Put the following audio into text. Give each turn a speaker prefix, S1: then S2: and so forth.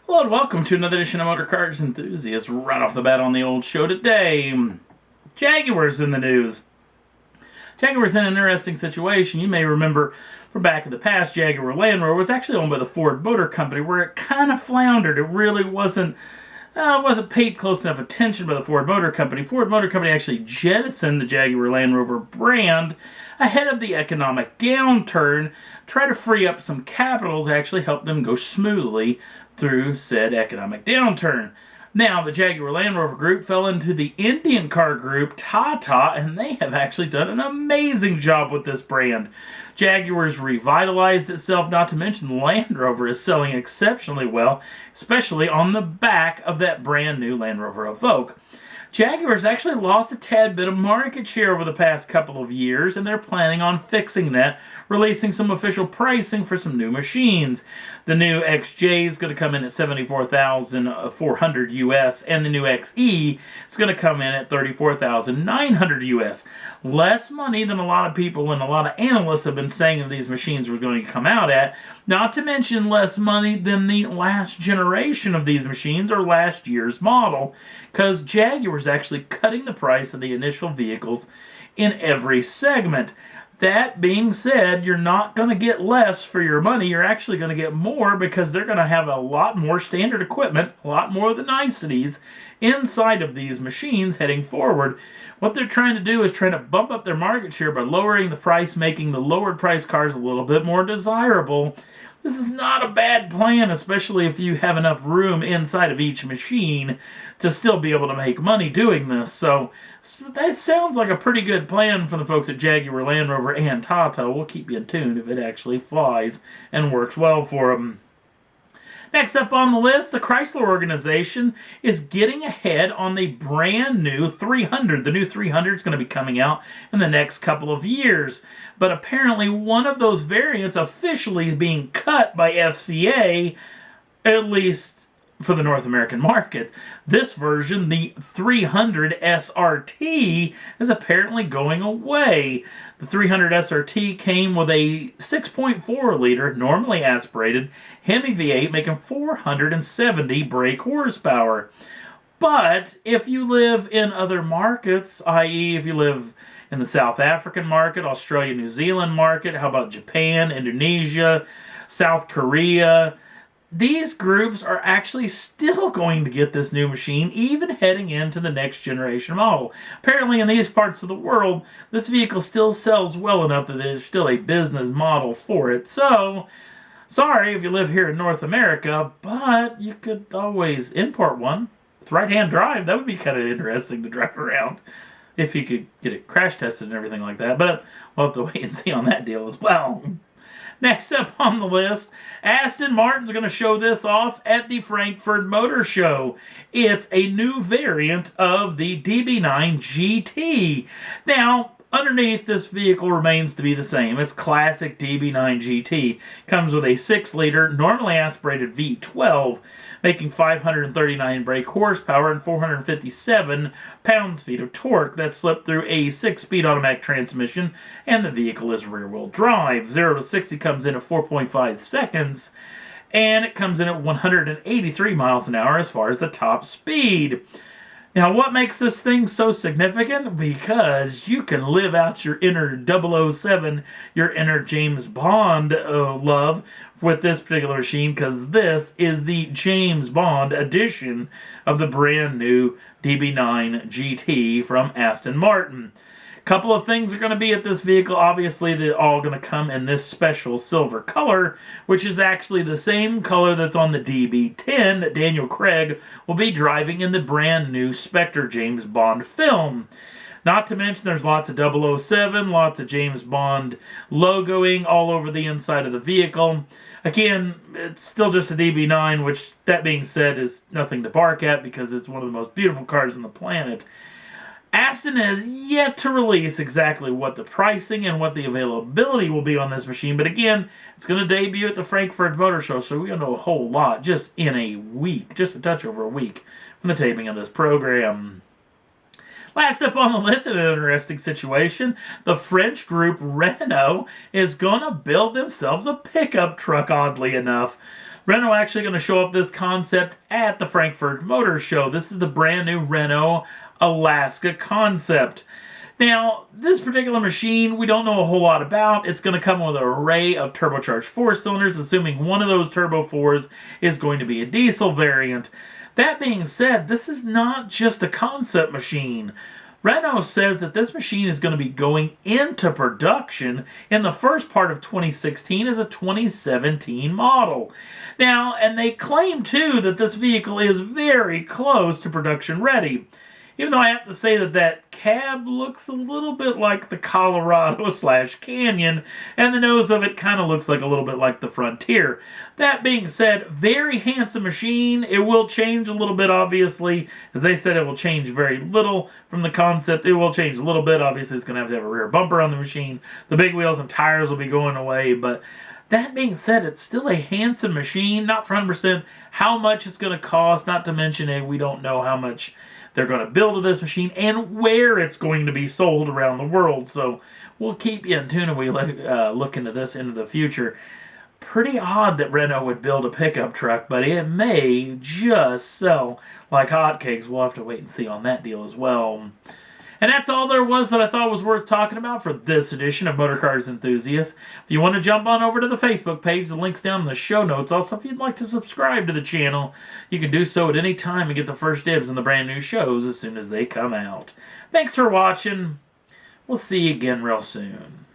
S1: Hello and welcome to another edition of Motor Cars Enthusiasts. Right off the bat on the old show today, Jaguar's in the news. Jaguar's in an interesting situation. You may remember from back in the past, Jaguar Land Rover was actually owned by the Ford Motor Company, where it kind of floundered. It really wasn't paid close enough attention by the Ford Motor Company. Ford Motor Company actually jettisoned the Jaguar Land Rover brand ahead of the economic downturn, try to free up some capital to actually help them go smoothly through said economic downturn. Now, the Jaguar Land Rover group fell into the Indian car group Tata, and they have actually done an amazing job with this brand. Jaguar's revitalized itself, not to mention the Land Rover is selling exceptionally well, especially on the back of that brand new Land Rover Evoque. Jaguar's actually lost a tad bit of market share over the past couple of years, and they're planning on fixing that, releasing some official pricing for some new machines. The new XJ is going to come in at $74,400 US, and the new XE is going to come in at $34,900 US. Less money than a lot of people and a lot of analysts have been saying that these machines were going to come out at, not to mention less money than the last generation of these machines or last year's model, because Jaguar's actually cutting the price of the initial vehicles in every segment. That being said, you're not going to get less for your money. You're actually going to get more because they're going to have a lot more standard equipment, a lot more of the niceties inside of these machines heading forward. What they're trying to do is trying to bump up their market share by lowering the price, making the lowered price cars a little bit more desirable. This is not a bad plan, especially if you have enough room inside of each machine to still be able to make money doing this. So that sounds like a pretty good plan for the folks at Jaguar Land Rover and Tata. We'll keep you in tune if it actually flies and works well for them. Next up on the list, the Chrysler organization is getting ahead on the brand new 300. The new 300 is going to be coming out in the next couple of years. But apparently one of those variants officially is being cut by FCA, at least for the North American market. This version, the 300 SRT, is apparently going away. The 300 SRT came with a 6.4 liter, normally aspirated, Hemi V8 making 470 brake horsepower. But if you live in other markets, i.e. if you live in the South African market, Australia, New Zealand market, how about Japan, Indonesia, South Korea, these groups are actually still going to get this new machine, even heading into the next generation model. Apparently in these parts of the world, this vehicle still sells well enough that there's still a business model for it. So, sorry if you live here in North America, but you could always import one with right-hand drive. That would be kind of interesting to drive around if you could get it crash tested and everything like that. But we'll have to wait and see on that deal as well. Next up on the list, Aston Martin's going to show this off at the Frankfurt Motor Show. It's a new variant of the DB9 GT. Now, underneath this vehicle remains to be the same. It's classic DB9 GT. Comes with a 6-liter, normally aspirated V12, making 539 brake horsepower and 457 pounds-feet of torque. That's slipped through a 6-speed automatic transmission, and the vehicle is rear-wheel drive. 0 to 60 comes in at 4.5 seconds, and it comes in at 183 miles an hour as far as the top speed. Now, what makes this thing so significant? Because you can live out your inner 007, your inner James Bond love with this particular machine, because this is the James Bond edition of the brand new DB9 GT from Aston Martin. Couple of things are going to be at this vehicle. Obviously, they're all going to come in this special silver color, which is actually the same color that's on the DB10 that Daniel Craig will be driving in the brand new Spectre James Bond film. Not to mention there's lots of 007, lots of James Bond logoing all over the inside of the vehicle. Again, it's still just a DB9, which, that being said, is nothing to bark at because it's one of the most beautiful cars on the planet. Aston has yet to release exactly what the pricing and what the availability will be on this machine, but again, it's going to debut at the Frankfurt Motor Show, so we don't know a whole lot just in a week, just a touch over a week from the taping of this program. Last up on the list, in an interesting situation, the French group Renault is going to build themselves a pickup truck, oddly enough. Renault actually going to show off this concept at the Frankfurt Motor Show. This is the brand new Renault Alaska concept. Now, this particular machine, we don't know a whole lot about. It's going to come with an array of turbocharged 4-cylinders, assuming one of those Turbo 4s is going to be a diesel variant. That being said, this is not just a concept machine. Renault says that this machine is going to be going into production in the first part of 2016 as a 2017 model. Now, and they claim too that this vehicle is very close to production ready. Even though I have to say that that cab looks a little bit like the Colorado/Canyon, and the nose of it kind of looks like a little bit like the Frontier. That being said, very handsome machine. It will change a little bit, obviously. As they said, it will change very little from the concept. It will change a little bit. Obviously, it's going to have a rear bumper on the machine. The big wheels and tires will be going away, but that being said, it's still a handsome machine. Not for 100% how much it's going to cost, not to mention we don't know how much they're going to build this machine and where it's going to be sold around the world. So we'll keep you in tune if we look into this into the future. Pretty odd that Renault would build a pickup truck, but it may just sell like hotcakes. We'll have to wait and see on that deal as well. And that's all there was that I thought was worth talking about for this edition of Motor Cars Enthusiasts. If you want to jump on over to the Facebook page, the link's down in the show notes. Also, if you'd like to subscribe to the channel, you can do so at any time and get the first dibs on the brand new shows as soon as they come out. Thanks for watching. We'll see you again real soon.